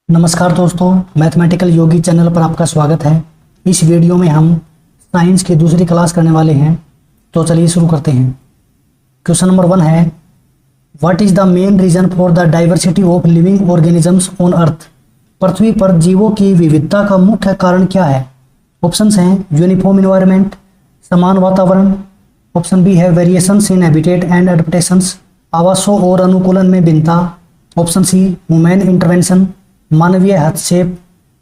नमस्कार दोस्तों, मैथमेटिकल योगी चैनल पर आपका स्वागत है। इस वीडियो में हम साइंस की दूसरी क्लास करने वाले हैं, तो चलिए शुरू करते हैं। क्वेश्चन नंबर 1 है, what is the main reason for the diversity of living organisms on earth? पृथ्वी पर जीवों की विविधता का मुख्य कारण क्या है? ऑप्शंस हैं यूनिफॉर्म इन्वायरमेंट, समान वातावरण। ऑप्शन बी है variations in habitat and adaptations, आवासों और अनुकूलन में भिन्नता। ऑप्शन सी ह्यूमन इंटरवेंशन, मानवीय हस्तक्षेप।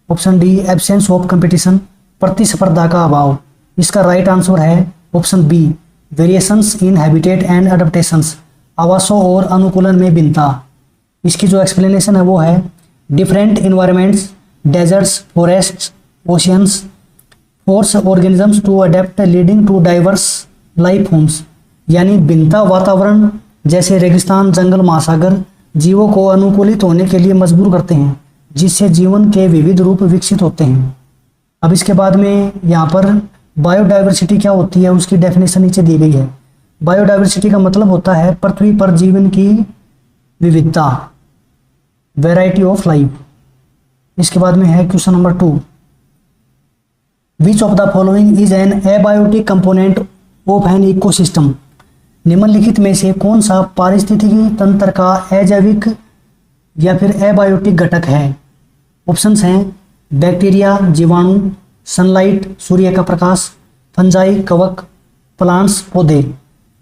Option D absence of competition, प्रतिस्पर्धा का अभाव। इसका राइट आंसर है option B variations in habitat and adaptations, आवासों और अनुकूलन में भिन्नता। इसकी जो एक्सप्लेनेशन है वो है different environments, deserts, forests, oceans force organisms to adapt leading to diverse life forms. यानी भिन्नता वातावरण जैसे रेगिस्तान, जंगल, महासागर जीवों को अनुकूलित होने के लिए मजबूर करते हैं, जिससे जीवन के विविध रूप विकसित होते हैं। अब इसके बाद में यहाँ पर बायोडाइवर्सिटी क्या होती है उसकी डेफिनेशन नीचे दी गई है। बायोडाइवर्सिटी का मतलब होता है पृथ्वी पर जीवन की विविधता, वैरायटी ऑफ लाइफ। इसके बाद में है question number 2, which of the following is an abiotic component of an ecosystem? निम्नलिखित में से कौन सा पारिस्थितिकी तंत्र का अजैविक या फिर एबायोटिक घटक है? ऑप्शंस हैं बैक्टीरिया, जीवाणु, सनलाइट, सूर्य का प्रकाश, फंजाई, कवक, प्लांट्स, पौधे।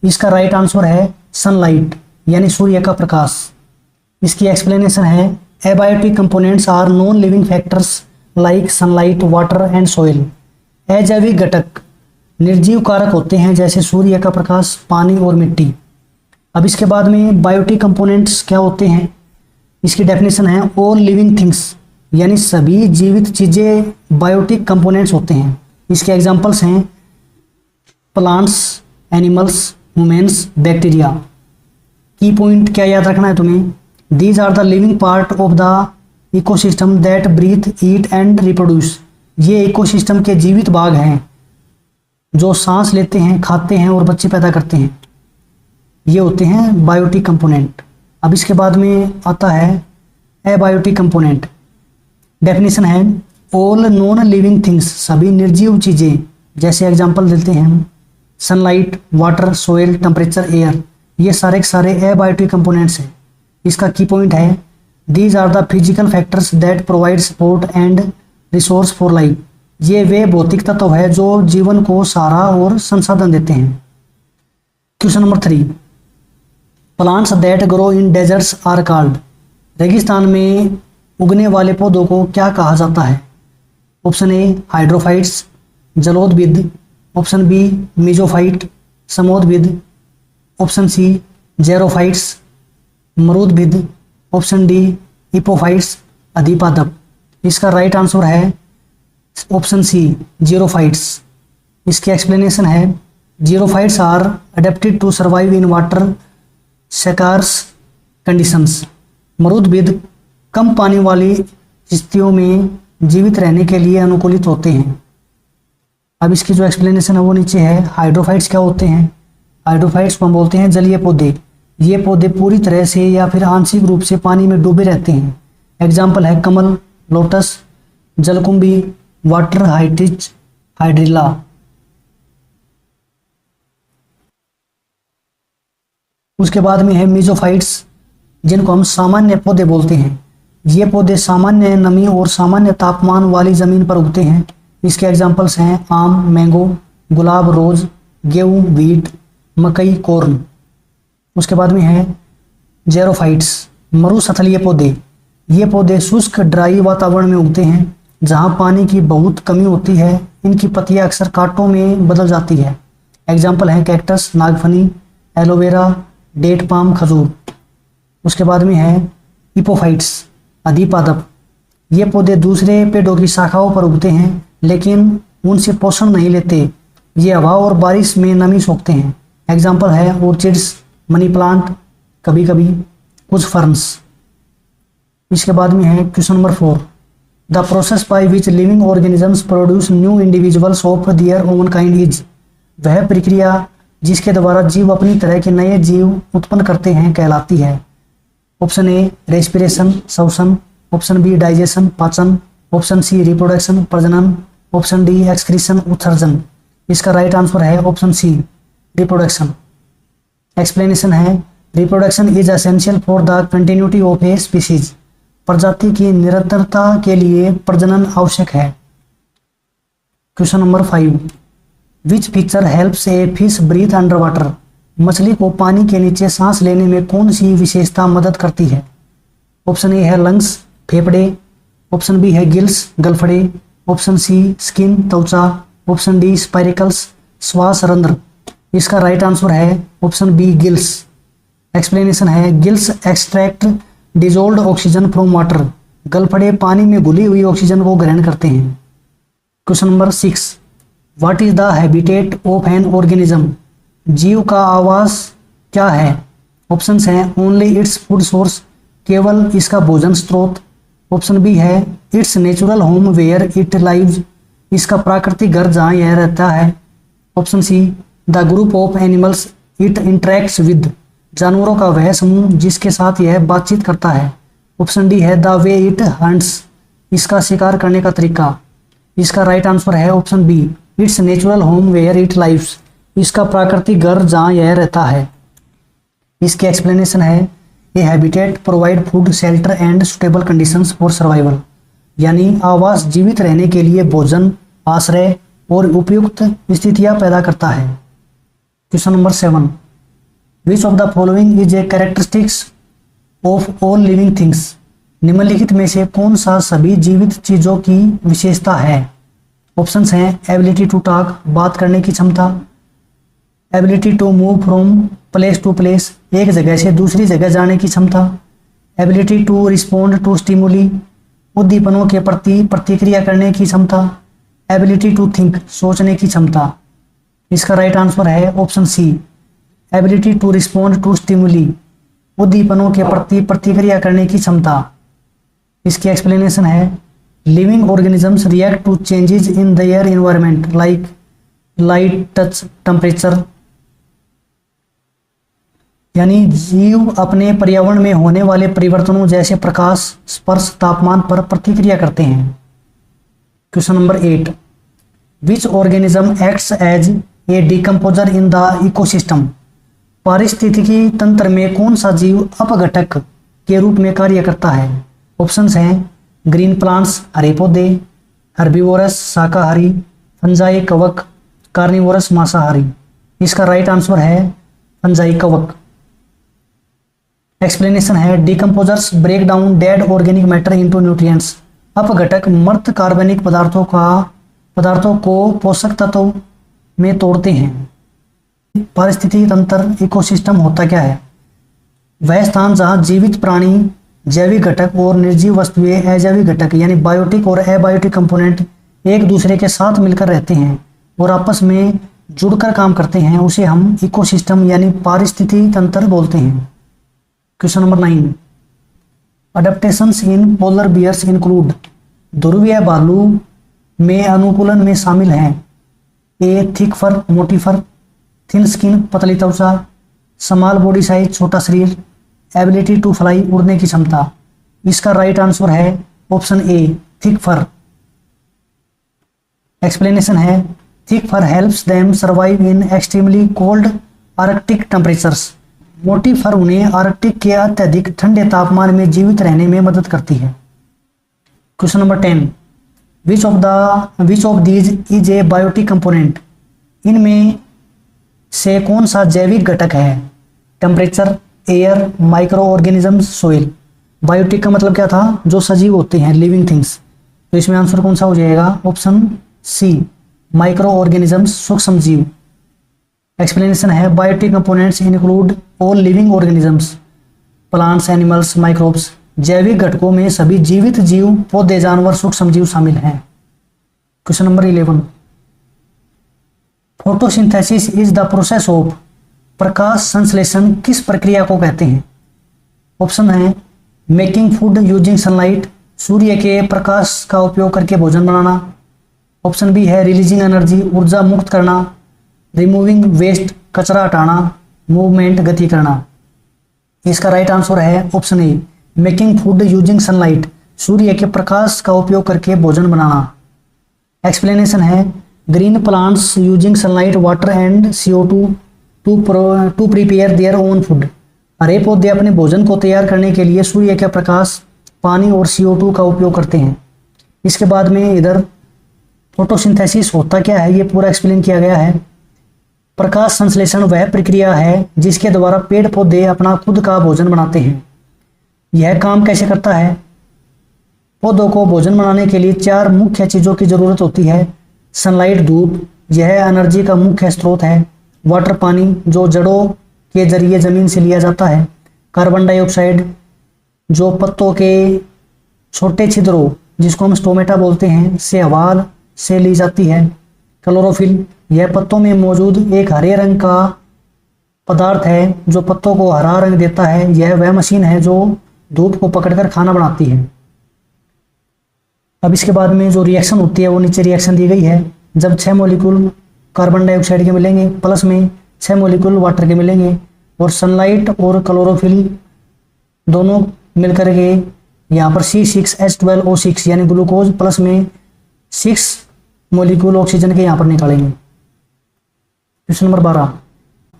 इसका राइट आंसर है सनलाइट यानी सूर्य का प्रकाश। इसकी एक्सप्लेनेशन है abiotic components are non living factors like sunlight, water and soil. अजैविक घटक निर्जीव कारक होते हैं जैसे सूर्य का प्रकाश, पानी और मिट्टी। अब इसके बाद में बायोटिक कंपोनेंट्स क्या होते हैं? इसकी डेफिनेशन है ऑल लिविंग थिंग्स, यानी सभी जीवित चीजें बायोटिक कंपोनेंट्स होते हैं। इसके एग्जांपल्स हैं plants, animals, humans, bacteria. Key point क्या याद रखना है तुम्हें? These are the living part of the ecosystem that breathe, eat and reproduce. ये इकोसिस्टम के जीवित भाग हैं जो सांस लेते हैं, खाते हैं और बच्चे पैदा करते हैं। ये होते हैं बायोटिक कंपोनेंट। अब इसके बाद में आता है एबायोटिक कंपोनेंट। डेफिनेशन है ऑल नॉन लिविंग थिंग्स, सभी निर्जीव चीजें। जैसे एग्जांपल देते हैं हम sunlight, water, soil, temperature, air. ये सारे के सारे एबायोटिक कंपोनेंट्स हैं। इसका की पॉइंट है these are the physical factors that provide support and resource for life. ये वे भौतिक तत्व है जो जीवन को सहारा और संसाधन देते हैं। Question number 3, plants that grow in deserts are called. रेगिस्तान में उगने वाले पौधों को क्या कहा जाता है? ऑप्शन ए हाइड्रोफाइट्स, जलोदविद। ऑप्शन बी मीजोफाइट, समोदविद। ऑप्शन सी जेरोफाइट्स, मरूदविद। ऑप्शन डी हिपोफाइट्स, अधिपादप। इसका राइट आंसर है ऑप्शन सी जीरोफाइट्स। इसकी एक्सप्लेनेशन है xerophytes are adapted to survive in water scarce conditions. मरूदविद कम पानी वाली स्थितियों में जीवित रहने के लिए अनुकूलित होते हैं। अब इसकी जो एक्सप्लेनेशन है वो नीचे है। हाइड्रोफाइट्स क्या होते हैं? हाइड्रोफाइट्स को हम बोलते हैं जलीय पौधे। ये पौधे पूरी तरह से या फिर आंशिक रूप से पानी में डूबे रहते हैं। एग्जाम्पल है कमल, लोटस, जलकुंभी, वाटर हाइटिच, हाइड्रिला। उसके बाद में है मीजोफाइट्स, जिनको हम सामान्य पौधे बोलते हैं। ये पौधे सामान्य नमी और सामान्य तापमान वाली जमीन पर उगते हैं। इसके एग्जाम्पल्स हैं आम, मैंगो, गुलाब, रोज, गेहूं, वीट, मकई, कॉर्न। उसके बाद में है जेरोफाइट्स, मरुस्थलीय पौधे। ये पौधे शुष्क ड्राई वातावरण में उगते हैं जहाँ पानी की बहुत कमी होती है। इनकी पत्तियां अक्सर कांटों में बदल जाती है। एग्जाम्पल हैं कैक्टस, नागफनी, एलोवेरा, डेट पाम, खजूर। उसके बाद में है हिपोफाइट्स, अधिपादप। ये पौधे दूसरे पेड़ों की शाखाओं पर उगते हैं लेकिन उनसे पोषण नहीं लेते। ये हवा और बारिश में नमी सोखते हैं। एग्जाम्पल है ऑर्चिड्स, मनी प्लांट, कभी कभी कुछ फर्न्स। इसके बाद में है question number 4, the process by which living organisms produce new individuals of their own kind is. वह प्रक्रिया जिसके द्वारा जीव अपनी तरह के नए जीव उत्पन्न करते हैं कहलाती है। ऑप्शन ए रेस्पिरेशन, श्वसन। ऑप्शन बी डाइजेशन पाचन, ऑप्शन सी रिप्रोडक्शन प्रजनन, ऑप्शन डी एक्सक्रीशन उत्सर्जन। इसका राइट आंसर है ऑप्शन सी रिप्रोडक्शन। एक्सप्लेनेशन है reproduction is essential for the continuity of a species. प्रजाति की निरंतरता के लिए प्रजनन आवश्यक है। Question number 5, which feature helps a fish breathe under water. मछली को पानी के नीचे सांस लेने में कौन सी विशेषता मदद करती है। ऑप्शन ए है लंग्स फेफड़े, ऑप्शन बी है गिल्स गलफड़े, ऑप्शन सी स्किन त्वचा, ऑप्शन डी स्पाइरिकल्स श्वास रंध्र। इसका राइट आंसर है ऑप्शन बी गिल्स। एक्सप्लेनेशन है gills extract dissolved oxygen from water. गलफड़े पानी में घुली हुई ऑक्सीजन को ग्रहण करते हैं। Question number 6, what is the habitat of an organism. जीव का आवास क्या है। ऑप्शंस हैं ओनली इट्स फूड सोर्स, केवल इसका भोजन स्रोत। ऑप्शन बी है it's natural home where it lives, इसका प्राकृतिक घर जहाँ यह रहता है। Option C the group of animals it interacts with, जानवरों का वह समूह जिसके साथ यह बातचीत करता है। ऑप्शन डी है द वे इट हंट्स, इसका शिकार करने का तरीका। इसका राइट आंसर है option B it's natural home where it lives, इसका प्राकृतिक घर जहाँ यह रहता है। इसकी एक्सप्लेनेशन है a habitat provide food shelter and suitable conditions for survival, यानी आवास जीवित रहने के लिए भोजन आश्रय और उपयुक्त स्थितियां पैदा करता है। Question number 7, which of the following is a characteristics of all living things. निम्नलिखित में से कौन सा सभी जीवित चीजों की विशेषता है। ऑप्शंस हैं एबिलिटी टू टॉक, बात करने की क्षमता, ability to move from place to place, एक जगह से दूसरी जगह जाने की क्षमता, ability to respond to stimuli, उद्दीपनों के प्रति प्रतिक्रिया करने की क्षमता, एबिलिटी टू थिंक, सोचने की क्षमता। इसका राइट आंसर है option C ability to respond to stimuli, उद्दीपनों के प्रति प्रतिक्रिया करने की क्षमता। इसकी एक्सप्लेनेशन है living organisms react to changes in their environment like light touch temperature, यानी जीव अपने पर्यावरण में होने वाले परिवर्तनों जैसे प्रकाश स्पर्श तापमान पर प्रतिक्रिया करते हैं। Question number 8, which organism acts as a decomposer in the ecosystem. पारिस्थितिकी तंत्र में कौन सा जीव अपघटक के रूप में कार्य करता है। ऑप्शंस हैं ग्रीन प्लांट्स हरे पौधे, हर्बीवोरस शाकाहारी, फंजाई कवक, कार्निवोरस मांसाहारी। इसका राइट आंसर है फंजाई कवक। एक्सप्लेनेशन है decomposers break down dead organic matter into nutrients. अपघटक मृत कार्बनिक पदार्थों को पोषक तत्वों में तोड़ते हैं। पारिस्थितिकी तंत्र इकोसिस्टम होता क्या है। वह स्थान जहां जीवित प्राणी जैविक घटक और निर्जीव वस्तुएं अजैविक घटक यानी बायोटिक और एबायोटिक कंपोनेंट एक दूसरे के साथ मिलकर रहते हैं और आपस में जुड़कर काम करते हैं, उसे हम इकोसिस्टम यानी पारिस्थितिकी तंत्र बोलते हैं। Question number 9, adaptations in polar bears include. ध्रुवीय भालू में अनुकूलन में शामिल हैं ए थिक फर मोटी फर, थिन स्किन पतली त्वचा, स्मॉल बॉडी साइज छोटा शरीर, एबिलिटी टू फ्लाई उड़ने की क्षमता। इसका राइट आंसर है option A thick fur. Explanation है thick fur helps them survive in extremely cold Arctic temperatures. मोटी फर उन्हें आर्कटिक के अत्यधिक ठंडे तापमान में जीवित रहने में मदद करती है। Question number 10, which of these is a biotic component. इनमें से कौन सा जैविक घटक है। Temperature, air, micro organisms, soil. Biotic का मतलब क्या था, जो सजीव होते हैं लिविंग थिंग्स। तो इसमें आंसर कौन सा हो जाएगा ऑप्शन सी माइक्रो ऑर्गेनिजम्स सूक्ष्म जीव। एक्सप्लेनेशन है biotic components include all living organisms plants animals microbes. जैविक घटकों में सभी जीवित जीव पौधे जानवर सूक्ष्म जीव शामिल हैं। Question number 11, photosynthesis is the process of. प्रकाश संश्लेषण किस प्रक्रिया को कहते हैं। ऑप्शन है मेकिंग फूड यूजिंग सनलाइट, सूर्य के प्रकाश का उपयोग करके भोजन बनाना। ऑप्शन बी है रिलीजिंग एनर्जी, ऊर्जा मुक्त करना, रिमूविंग वेस्ट, कचरा हटाना, मूवमेंट, गति करना। इसका राइट आंसर है option A making food using sunlight, सूर्य के प्रकाश का उपयोग करके भोजन बनाना। एक्सप्लेनेशन है green plants using sunlight water and CO2 to prepare their own food. हरे पौधे अपने भोजन को तैयार करने के लिए सूर्य का प्रकाश, पानी और CO2 का उपयोग करते हैं। इसके बाद में इधर फोटोसिंथेसिस होता क्या है ये पूरा एक्सप्लेन किया गया है। प्रकाश संश्लेषण वह प्रक्रिया है जिसके द्वारा पेड़ पौधे अपना खुद का भोजन बनाते हैं। यह काम कैसे करता है? पौधों को भोजन बनाने के लिए 4 मुख्य चीज़ों की ज़रूरत होती है। सनलाइट धूप, यह एनर्जी का मुख्य स्रोत है। वाटर पानी जो जड़ों के जरिए ज़मीन से लिया जाता है। कार्बन डाइऑक्साइड जो पत्तों के छोटे छिद्रों जिसको हम स्टोमेटा बोलते हैं से हवा से ली जाती है। क्लोरोफिल यह पत्तों में मौजूद एक हरे रंग का पदार्थ है जो पत्तों को हरा रंग देता है। यह वह मशीन है जो धूप को पकड़कर खाना बनाती है। अब इसके बाद में जो रिएक्शन होती है वो नीचे रिएक्शन दी गई है। जब 6 मॉलिक्यूल कार्बन डाइऑक्साइड के मिलेंगे प्लस में 6 मॉलिक्यूल वाटर के मिलेंगे और सनलाइट और क्लोरोफिल दोनों मिलकर के यहाँ पर C6H12O6 यानी ग्लूकोज प्लस में 6 मॉलिक्यूल ऑक्सीजन के यहाँ पर निकालेंगे। Question number 12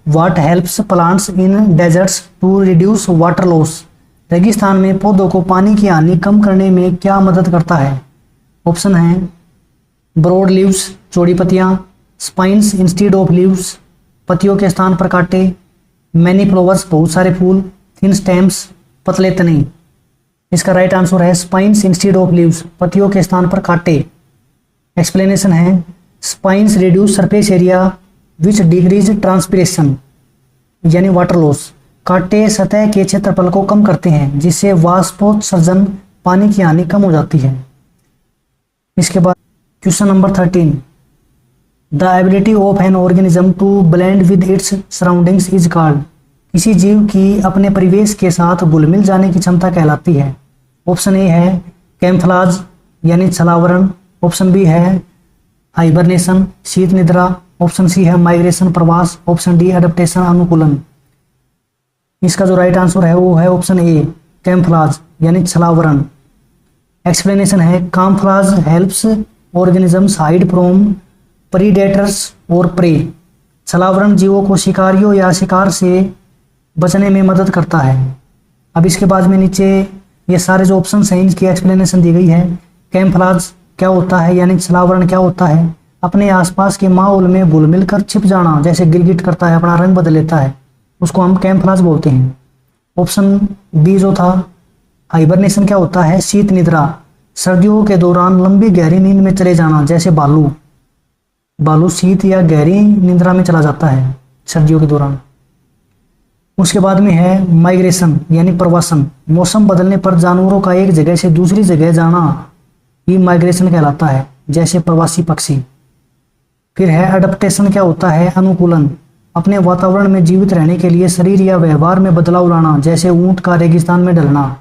what helps plants in deserts to reduce water loss. रेगिस्तान में पौधों को पानी की हानि कम करने में क्या मदद करता है? ऑप्शन है ब्रॉड लीव्स चौड़ी पत्तियां, स्पाइन्स इंस्टीड ऑफ लीव्स पत्तियों के स्थान पर कांटे, मैनी फ्लावर्स बहुत सारे फूल, थिन स्टेम्स पतले तने। इसका राइट आंसर है स्पाइन्स इंस्टीड ऑफ लीव्स पत्तियों के स्थान पर कांटे। एक्सप्लेनेशन है spines reduce surface area which decrease transpiration यानी वाटर लॉस। कांटे सतह के क्षेत्रफल को कम करते हैं जिससे वाष्पोत्सर्जन पानी की हानि कम हो जाती है। इसके बाद question number 13 the ability of an organism to blend with its surroundings is called. किसी जीव की अपने परिवेश के साथ घुल मिल जाने की क्षमता कहलाती है। ऑप्शन ए है कैम्फ्लाज यानी छलावरण, ऑप्शन बी है हाइबरनेशन शीत निद्रा, ऑप्शन सी है माइग्रेशन प्रवास, ऑप्शन डी एडेप्टेशन अनुकूलन। इसका जो राइट आंसर है वो है ऑप्शन ए कैम्फ्लाज यानी छलावरण। एक्सप्लेनेशन है camouflage helps organisms hide from predators और प्रे। छलावरण जीवों को शिकारियों या शिकार से बचने में मदद करता है। अब इसके बाद में नीचे ये सारे जो ऑप्शन हैं इनकी एक्सप्लेनेशन दी गई है। कैम्फ्लाज क्या होता है यानी छलावरण क्या होता है? अपने आसपास के माहौल में घुल मिलकर छिप जाना, जैसे गिरगिट करता है अपना रंग बदल लेता है, उसको हम कैम्फ्लाज बोलते हैं। ऑप्शन बी जो था हाइबरनेशन क्या होता है? शीत निद्रा, सर्दियों के दौरान लंबी गहरी नींद में चले जाना, जैसे भालू शीत या गहरी निद्रा में चला जाता है सर्दियों के दौरान। उसके बाद में है माइग्रेशन यानी प्रवासन, मौसम बदलने पर जानवरों का एक जगह से दूसरी जगह जाना ही माइग्रेशन कहलाता है, जैसे प्रवासी पक्षी। फिर है अडप्टेशन क्या होता है? अनुकूलन, अपने वातावरण में जीवित रहने के लिए शरीर या व्यवहार में बदलाव लाना, जैसे ऊंट का रेगिस्तान में ढलना,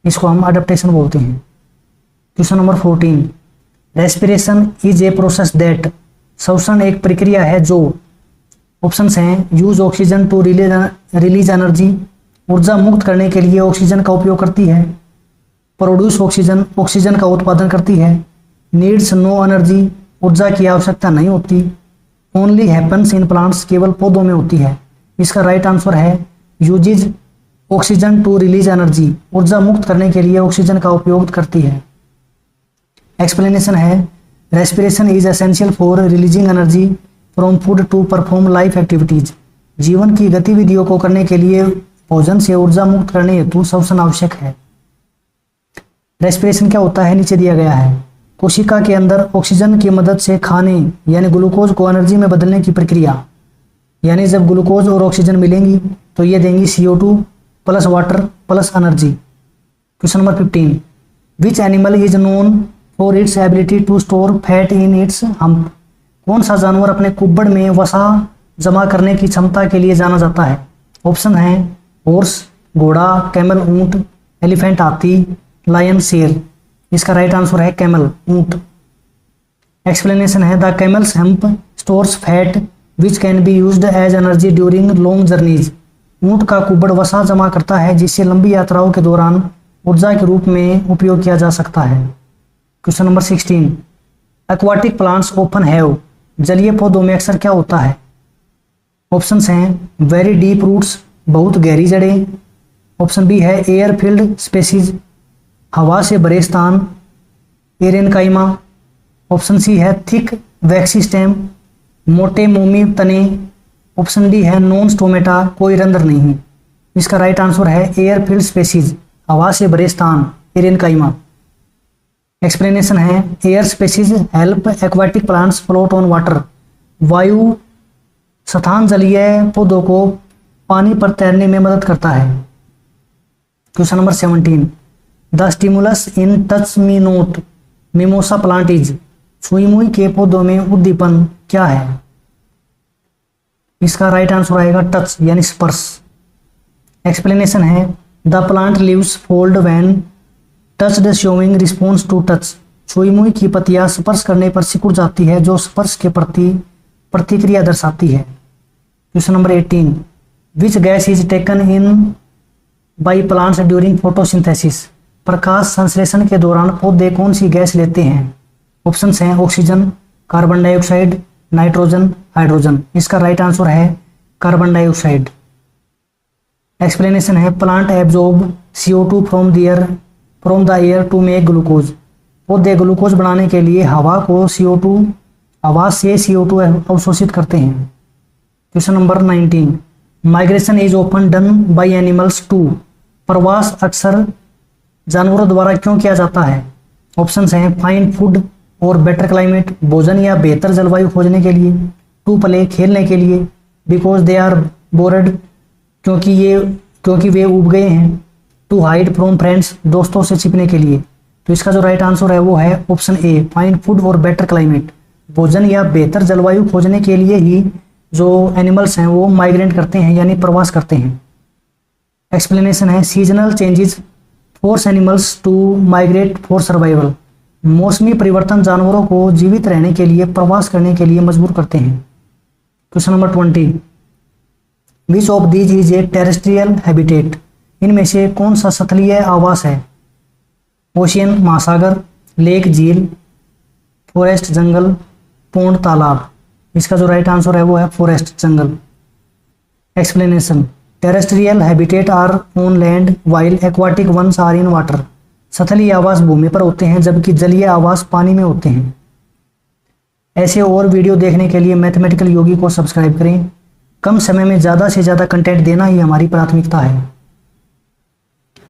इसको हम अडप्टेशन बोलते हैं। Question number 14 respiration is a process that. श्वसन एक प्रक्रिया है जो ऑप्शंस हैं use oxygen to release energy, ऊर्जा मुक्त करने के लिए ऑक्सीजन का उपयोग करती है। प्रोड्यूस ऑक्सीजन, ऑक्सीजन का उत्पादन करती है। नीड्स नो एनर्जी, ऊर्जा की आवश्यकता नहीं होती। ओनली हैपन्स इन प्लांट्स, केवल पौधों में होती है। इसका राइट आंसर है uses oxygen to release energy, ऊर्जा मुक्त करने के लिए ऑक्सीजन का उपयोग करती है। एक्सप्लेनेशन है respiration is essential for releasing energy from food to perform life activities. जीवन की गतिविधियों को करने के लिए भोजन से ऊर्जा मुक्त करने हेतु श्वसन आवश्यक है। रेस्पिरेशन क्या होता है नीचे दिया गया है। कोशिका के अंदर ऑक्सीजन की मदद से खाने यानी ग्लूकोज को एनर्जी में बदलने की प्रक्रिया, यानी जब ग्लूकोज और ऑक्सीजन मिलेंगी तो ये देंगी CO2 plus water plus energy. Question number 15 which animal is known for its ability to store fat in its hump. कौन सा जानवर अपने कुब्बड़ में वसा जमा करने की क्षमता के लिए जाना जाता है? ऑप्शन है हॉर्स घोड़ा, कैमल ऊंट, एलिफेंट हाथी, लायन शेर। इसका राइट आंसर है कैमल ऊंट। एक्सप्लेनेशन है the camel's hump stores fat which can be used as energy during long journeys. ऊंट का कुब्बड़ वसा जमा करता है जिससे लंबी यात्राओं के दौरान ऊर्जा के रूप में उपयोग किया जा सकता है? Question number 16, aquatic plants open have, जलीय पौधों में अक्सर क्या होता है? ऑप्शंस हैं वेरी डीप रूट्स, बहुत गहरी जड़ें। ऑप्शन बी है एयर फिल्ड स्पेसीज, हवा से भरे स्थान, एरेनकाइमा। ऑप्शन सी है थिक वैक्सी स्टेम, मोटे मोमी तने। ऑप्शन डी है नॉन स्टोमेटा, कोई रंध्र नहीं। इसका राइट आंसर है एयर फिल्ड स्पेसीज, हवा से भरे स्थान, एरेनकाइमा। एक्सप्लेनेशन है air species help aquatic plants float on water, वायु स्थान जलीय पौधों को पानी पर तैरने में मदद करता है। Question number 17, the stimulus in touch me note mimosa plant is, छुई मुई के पौधों में उद्दीपन क्या है? इसका राइट आंसर आएगा टच यानी स्पर्श। एक्सप्लेनेशन है the plant leaves fold when touched showing response to touch, छुई मुई की पत्तियां स्पर्श करने पर सिकुड़ जाती है जो स्पर्श के प्रति प्रतिक्रिया दर्शाती है। Question number 18, which gas is taken in by plants during photosynthesis, प्रकाश संश्लेषण के दौरान पौधे कौन सी गैस लेते हैं? ऑप्शंस हैं oxygen, carbon dioxide, nitrogen, hydrogen. इसका राइट आंसर है कार्बन डाइऑक्साइड। एक्सप्लेनेशन है plant absorb CO2 from the air to make glucose, पौधे ग्लूकोज बनाने के लिए हवा से CO2 अवशोषित करते हैं। Question number 19, migration is often done by animals to, प्रवास अक्सर जानवरों द्वारा क्यों किया जाता है? ऑप्शंस हैं फाइंड फूड और बेटर क्लाइमेट, भोजन या बेहतर जलवायु खोजने के लिए, टू प्ले खेलने के लिए, बिकॉज दे आर बोर्ड क्योंकि वे उब गए हैं, टू हाइड फ्रॉम फ्रेंड्स दोस्तों से छिपने के लिए। तो इसका जो राइट आंसर है वो है ऑप्शन ए फाइंड फूड और बेटर क्लाइमेट, भोजन या बेहतर जलवायु खोजने के लिए ही जो एनिमल्स हैं वो माइग्रेट करते हैं यानी प्रवास करते हैं। एक्सप्लेनेशन है seasonal changes force animals to migrate for survival, मौसमी परिवर्तन जानवरों को जीवित रहने के लिए प्रवास करने के लिए मजबूर करते हैं। Question number 20, which of these is A terrestrial habitat, इनमें से कौन सा सतलीय आवास है? ओशियन महासागर, लेक झील, फॉरेस्ट जंगल, पोंड तालाब। इसका जो राइट आंसर है वो है फॉरेस्ट जंगल। Explanation terrestrial habitat are on land while aquatic ones are in water, सतही आवास भूमि पर होते हैं जबकि जलीय आवास पानी में होते हैं। ऐसे और वीडियो देखने के लिए मैथमेटिकल योगी को सब्सक्राइब करें। कम समय में ज़्यादा से ज़्यादा कंटेंट देना ही हमारी प्राथमिकता है।